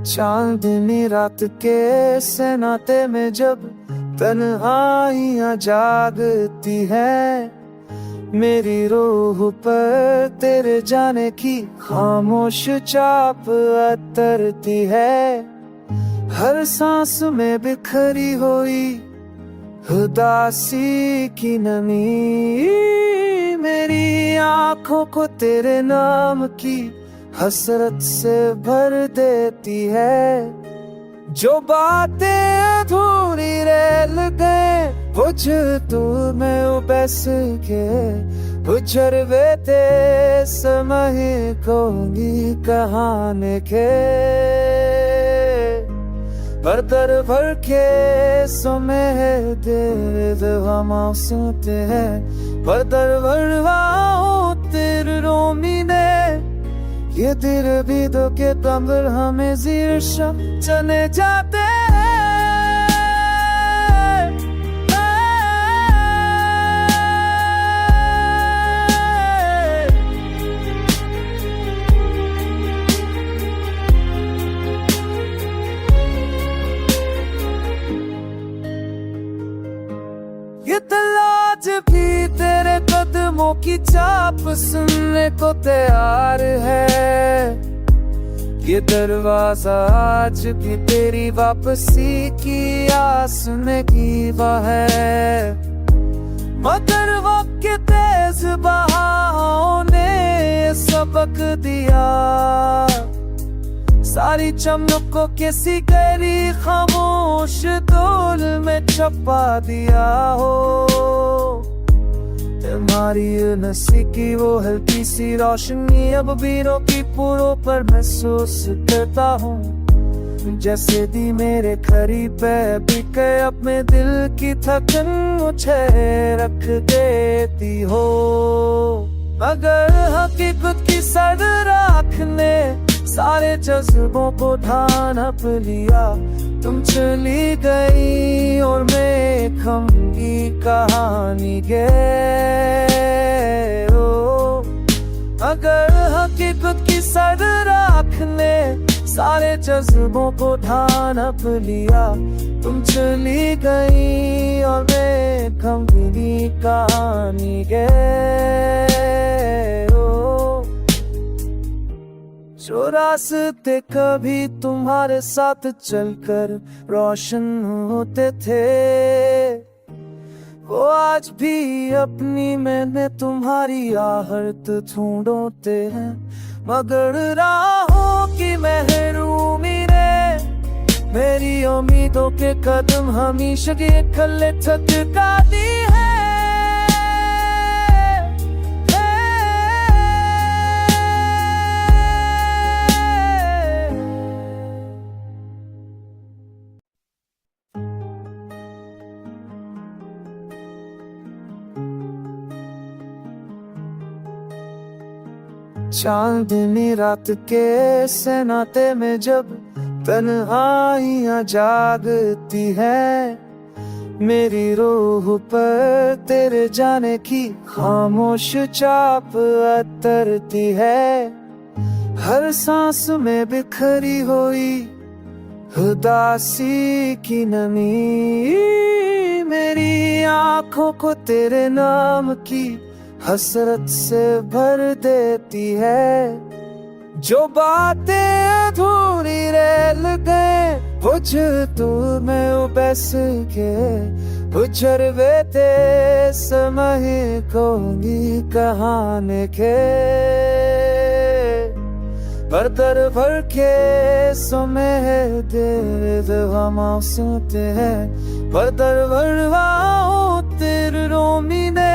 चांदनी रात के सन्नाटे में जब तन्हाइयां जागती है, मेरी रूह पर तेरे जाने की खामोश छाप उतरती है। हर सांस में बिखरी हुई उदासी की नमी मेरी आंखों को तेरे नाम की हसरत से भर देती है। जो बातें अधूरी रह गए बुझ तू में बस के बुझरवेते समय कोई कहानी के बरतर भर के समय दे हम सुनते हैं बरतर भरवाओ तेरे रोमी ने ये दिल भी दो के तंबर हमें शीर्षा चले जाते हैं। ये तलाश भी तेरे कदमों की चाप सुनने को तैयार है। ये दरवाजा आज भी तेरी वापसी की आस में कीवा है। मगर वक्त के तेज बहावों ने सबक दिया, सारी चमक को किसी गहरी खामोश धूल में छपा दिया हो। तुम्हारी नसी की वो हल्की सी रोशनी अब बीरों की पूरों पर महसूस करता हूँ। जैसे दी मेरे करीब बिके अपने दिल की थकन मुझे रख देती हो। मगर हकीकत की सर रखने सारे जज्बों को ढांप लिया। तुम चली गई और मैं खम की कहानी गए हो। अगर हकीकत की सर रखने सारे जज्बों को ढांप लिया। तुम चली गई और मैं खम की कहानी गए हो। जो रास्ते कभी तुम्हारे साथ चलकर रोशन होते थे, वो आज भी अपनी मैंने तुम्हारी आहट ढूंढते हैं। मगर राहों की महरूमी ने मेरी उम्मीदों के कदम हमेशा के खल्ले थका दी है। चांदनी रात के सन्नाटे में जब तन्हाइयां जागती है, मेरी रूह पर तेरे जाने की खामोश छाप उतरती है। हर सांस में बिखरी हुई उदासी की नमी मेरी आंखों को तेरे नाम की हसरत से भर देती है। जो बातें अधूरी रह गए बुझ तू में बस के बुझरवेते समय कोई कहानी के बरतर भर के समय दे हम सुनते हैं बरतर भरवाओ तेरे रोमी ने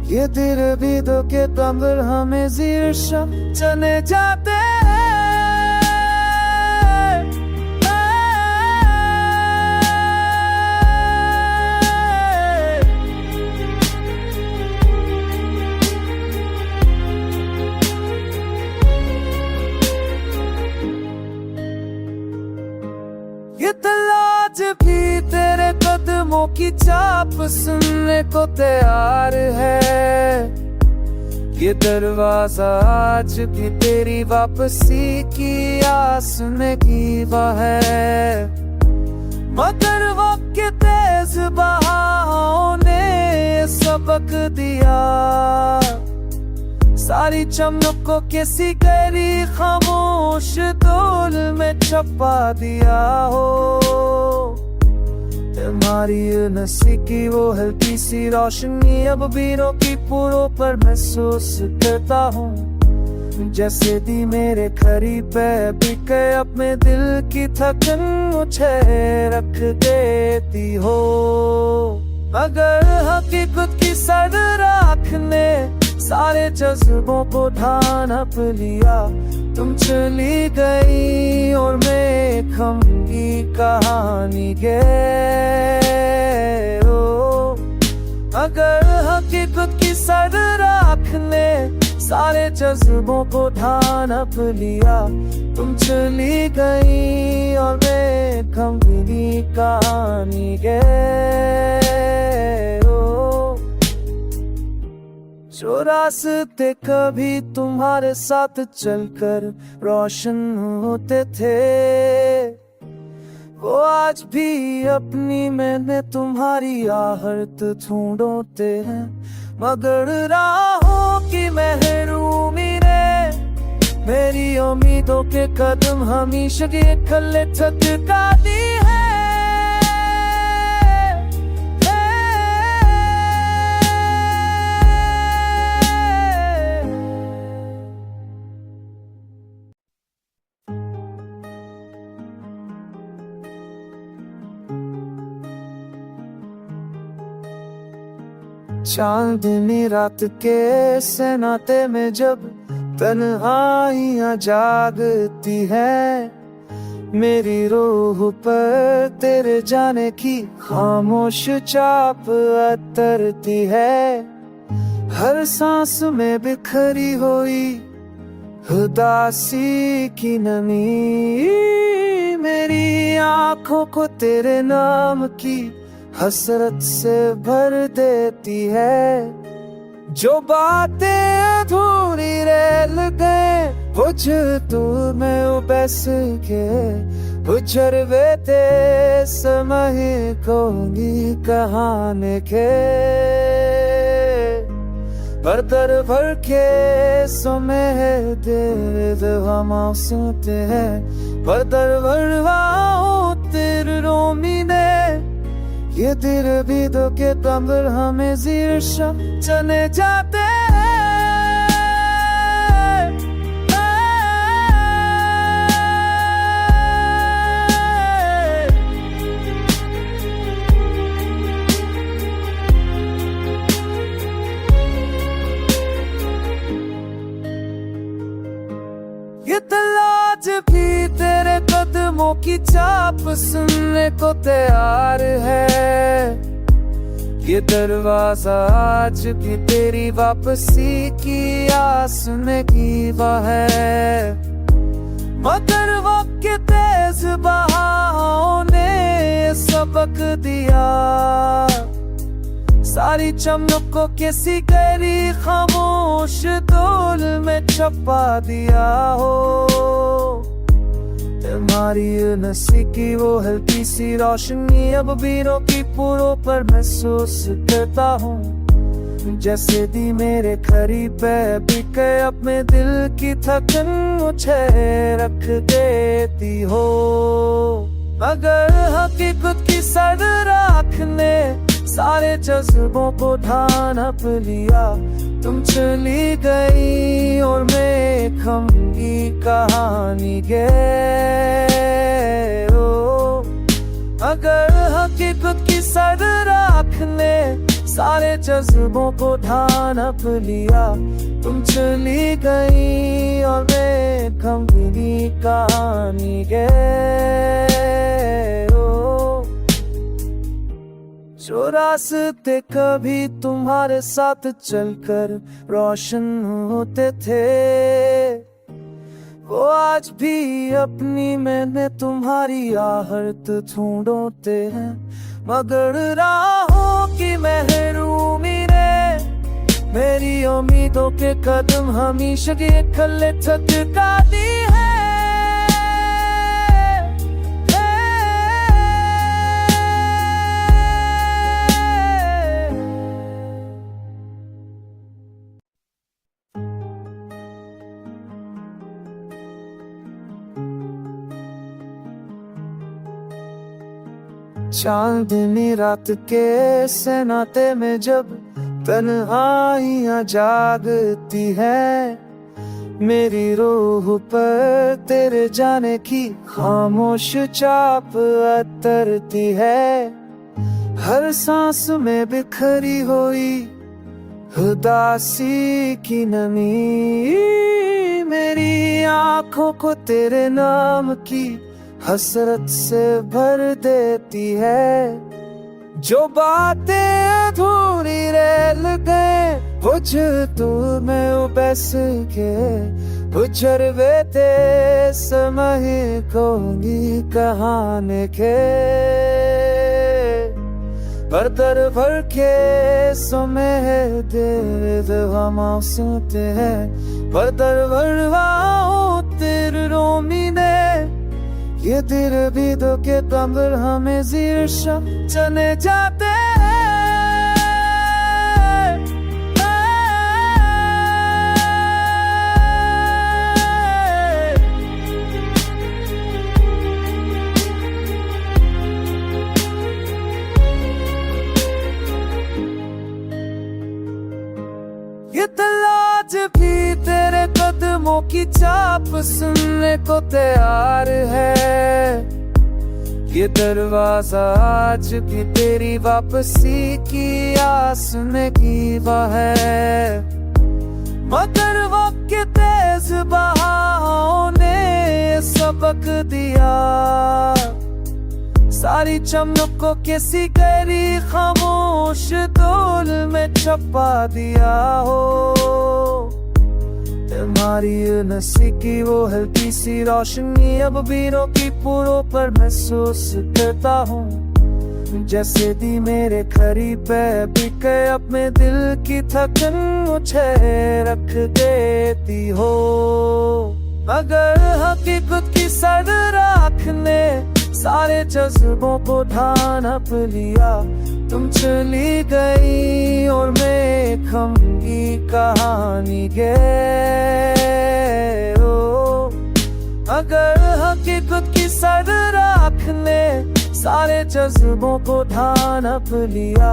ये दिल भी दो के तंबर हमें शीर्षा चले जाते हैं। ये तलाश भी तेरे कदमों की चाप सुनने को तैयार है। ये दरवाजा आज भी तेरी वापसी की आस में कीवा है, मगर वक्त के तेज बहावों ने सबक दिया। सारी चमक को किसी गहरी खामोश धूल में छुपा दिया हो। तुम्हारी नसी की वो हल्की सी रोशनी अब बीरों की पूरों पर महसूस करता हूँ। जैसे दी मेरे करीब है बिके अपने दिल की थकन मुझे रख देती हो। मगर हकीकत की सर राख ने सारे जज्बों को ढांप लिया। तुम चली गई और मैं खमगी कहानी गे ओ। अगर हकीकत की सर राख ने सारे जज्बों को ढांप लिया। तुम चली गई और मैं खमगी कहानी गे ओ। जो रास्ते कभी तुम्हारे साथ चलकर रोशन होते थे, वो आज भी अपनी मैंने तुम्हारी आहट ढूंढते हैं। मगर राहों की महरूमी ने मेरी उम्मीदों के कदम हमेशा के खल्ले थका दी है। चांदनी रात के सन्नाटे में जब तन्हाइयां जागती है, मेरी रूह पर तेरे जाने की खामोश चाप अतरती है। हर सांस में बिखरी हुई उदासी की नमी मेरी आंखों को तेरे नाम की हसरत से भर देती है। जो बातें अधूरी रह गए कुछ दूर में उबस के उछरवे ते समय कोई कहानी के बरतर भर के समय दे हम सुनते हैं। बरतर भरवाओ तेरे रोमी ने ये दिल भी दो के तंबर हमें शीर्षा चले जाते हैं। ये तलाश भी तेरे कदमों की चाप सुनने को तैयार है। ये दरवाजा आज भी तेरी वापसी की आस में कीवा है, मगर वक्त के तेज बहावों ने सबक दिया। सारी चमक को किसी गहरी खामोश धूल में छुपा दिया हो। तुम्हारी नसी की वो हल्की सी रोशनी अब बीरों की पूरों पर महसूस करता हूँ। जैसे दी मेरे करीब है बिके अपने दिल की थकन मुझे रख देती हो। मगर हकीकत की सर राख ने सारे जज्बों को ढांप लिया। तुम चली गई और मैं खमगी कहानी गे ओ। अगर हकीकत की सर राख ने सारे जज्बों को ढांप लिया। तुम चली गई और मैं खमगी कहानी गे ओ। जो रास्ते कभी तुम्हारे साथ चलकर रोशन होते थे, वो आज भी अपनी मैंने तुम्हारी आहट ढूंढते हैं। मगर राहों की महरूमी ने मेरी उम्मीदों के कदम हमेशा के खले थकाती है। चांदनी रात के सन्नाटे में जब तन्हाइयां जागती है, मेरी रूह पर तेरे जाने की खामोश चाप उतरती है। हर सांस में बिखरी हुई उदासी की नमी मेरी आंखों को तेरे नाम की हसरत से भर देती है। जो बातें अधूरी रह गए बुझ तू में बस के उछरवे ते समय कोई कहानी के बर्तर भर के समय दे हम सुनते हैं। बर्तर भरवाओ तेरे रोमी ने ये दिल भी दो के कमर हमें शीर्षा चले जाते हैं। ये तलाश भी तेरे कदमों की चाप सुनने को तैयार है। ये दरवाजा आज भी तेरी वापसी की आस में कीवा है। मगर वक्त के तेज बहावों ने सबक दिया, सारी चमक को किसी गहरी खामोश धूल में छपा दिया हो। तुम्हारी नसी की वो हल्की सी रोशनी अब बीरों की पूरों पर महसूस करता हूँ। जैसे दी मेरे करीब बिके अपने दिल की थकन मुझे रख देती हो। मगर हकीकत की सर रखने सारे जज्बों को ढांप लिया। तुम चली गई और मैं खम की कहानी गए हो। अगर हकीकत की सर रखने सारे जज्बों को ढांप लिया।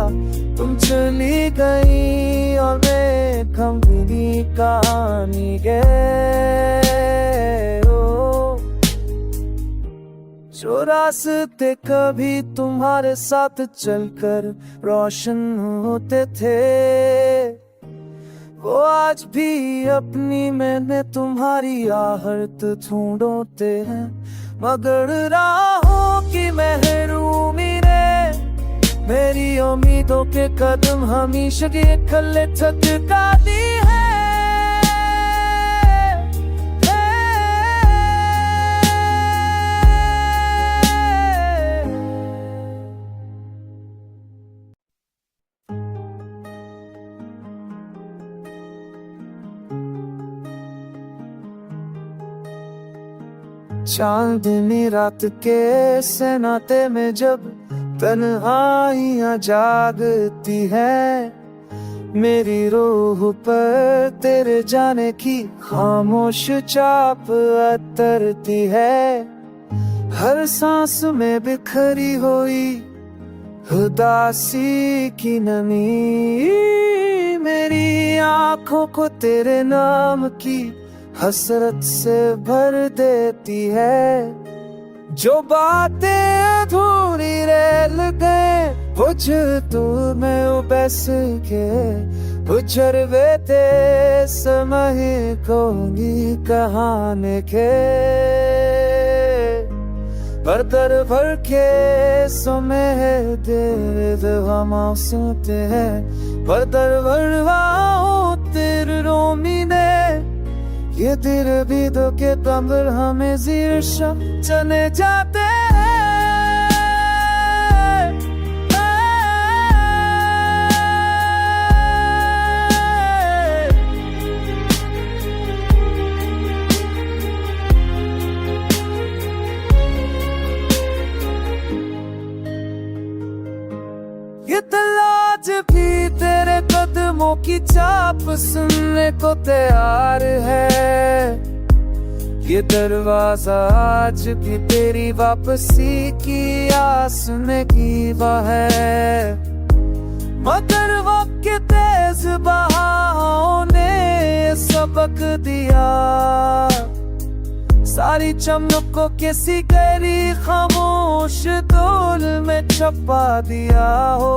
तुम चली गई और मैं खम की कहानी गए हो। जो रास्ते कभी तुम्हारे साथ चलकर रोशन होते थे, वो आज भी अपनी मैंने तुम्हारी आहट ढूंढते हैं। मगर राहों की महरूमी ने मेरी उम्मीदों के कदम हमेशा के खले थकाती है। चांदनी रात के सन्नाटे में जब तन्हाइयां जागती है, मेरी रूह पर तेरे जाने की खामोश चाप उतरती है। हर सांस में बिखरी हुई उदासी की नमी मेरी आंखों को तेरे नाम की हसरत से भर देती है। जो बातें अधूरी रह गए बुझ तू में बस के उछरवे ते समय कोई कहानी के बर्तर भर के समय दे हम सुनते हैं। बर्तर भरवाओ तेरे रोमी ने ये दिल भी दो के कमर हमें शीर्षा चले जाते हैं। चाप सुनने को तैयार है। ये दरवाजा आज भी तेरी वापसी की आस में कीवा है, मगर वक्त के तेज बहावों ने सबक दिया। सारी चमक को किसी गहरी खामोश धूल में छपा दिया हो।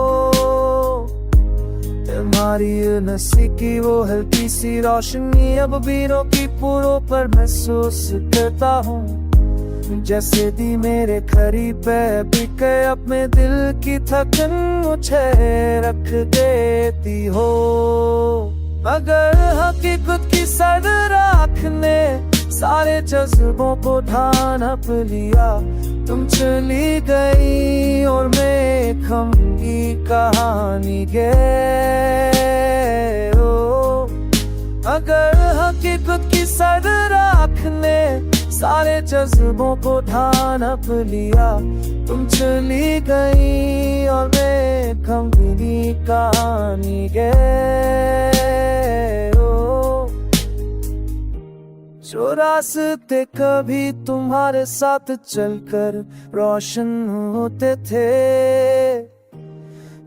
तुम्हारी नसी की वो हल्की सी रोशनी अब बीरों की पूरों पर महसूस करता हूँ। जैसे दी मेरे करीब भी के अपने दिल की थकन मुझे रख देती हो। मगर हकीकत की सर रखने सारे जज्बों को ढांप लिया। तुम चली गई और मैं खम की कहानी गए हो। अगर हकीकत की सर रखने सारे जज्बों को ढांप लिया। तुम चली गई और मैं खम की कहानी गए हो। जो रास्ते कभी तुम्हारे साथ चलकर रोशन होते थे,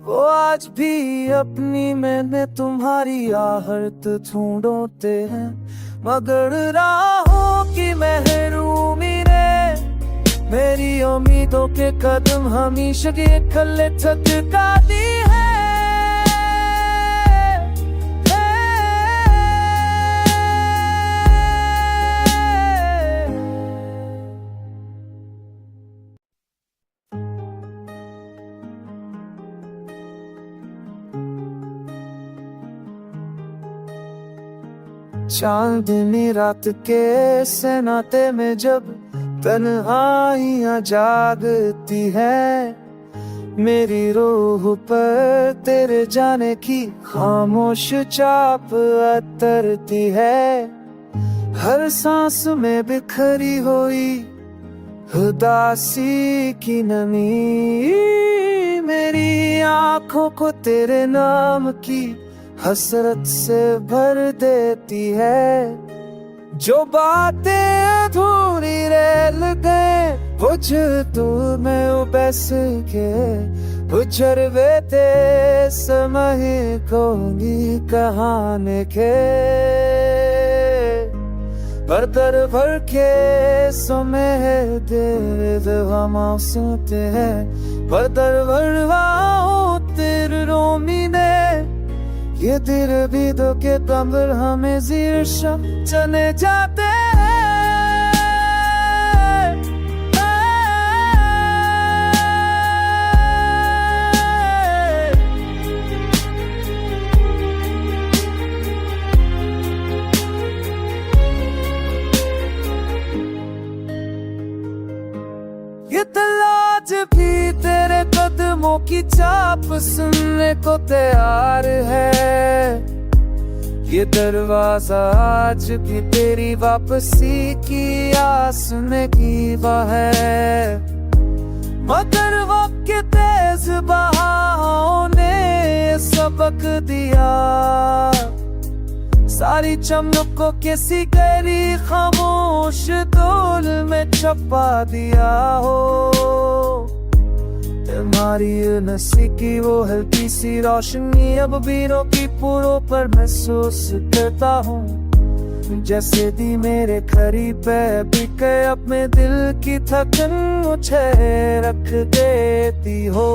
वो आज भी अपनी मैंने तुम्हारी आहट ढूंढते हैं। मगर राहों की महरूमी ने मेरी उम्मीदों के कदम हमेशा के खल्ले थकाती है। चांदनी रात के सन्नाटे में जब तन्हाइयां जागती है, मेरी रूह पर तेरे जाने की खामोश चाप उतरती है। हर सांस में बिखरी हुई उदासी की नमी मेरी आंखों को तेरे नाम की हसरत से भर देती है। जो बातें अधूरी रह गए बुझ तू में उबस के उछरवे ते समय कोई कहानी के बरतर भर के समय दे हम सुनते हैं। बरतर भरवाओ तेरे रोमी ने ये दिल भी दो के कमर हमें शीर्षक चले जाते हैं। ये तलाश भी तेरे कदमों की चाप सुनने को तैयार है। ये दरवाजा आज भी तेरी वापसी की आस में कीवा है, मगर वक्त के तेज बहावों ने सबक दिया। सारी चमक को किसी गहरी खामोश धूल में छपा दिया हो। तुम्हारी नसी की वो हल्की सी रोशनी अब बीरों की पूरों पर महसूस करता हूँ। जैसे दी मेरे करीब भी के अपने दिल की थकन मुझे रख देती हो।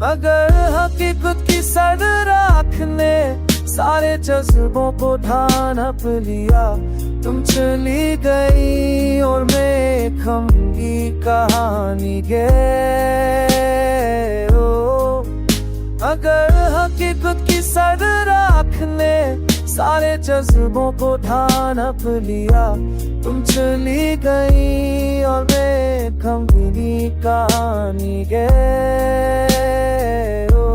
मगर हकीकत की सर रखने सारे जज्बों को ढांप लिया। तुम चली गई और मैं खम की कहानी गए हो। अगर हकीकत की सर रखने सारे जज्बों को ढांप लिया। तुम चली गई और मैं खम की कहानी गए हो।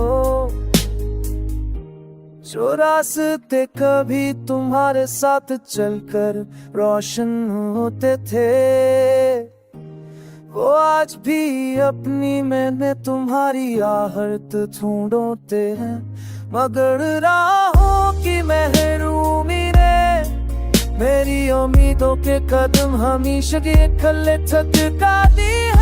जो रास्ते कभी तुम्हारे साथ चलकर रोशन होते थे, वो आज भी अपनी मैंने तुम्हारी आहट ढूंढते हैं। मगर राहों की महरूमी ने मेरी उम्मीदों के कदम हमेशा के खले थका दी।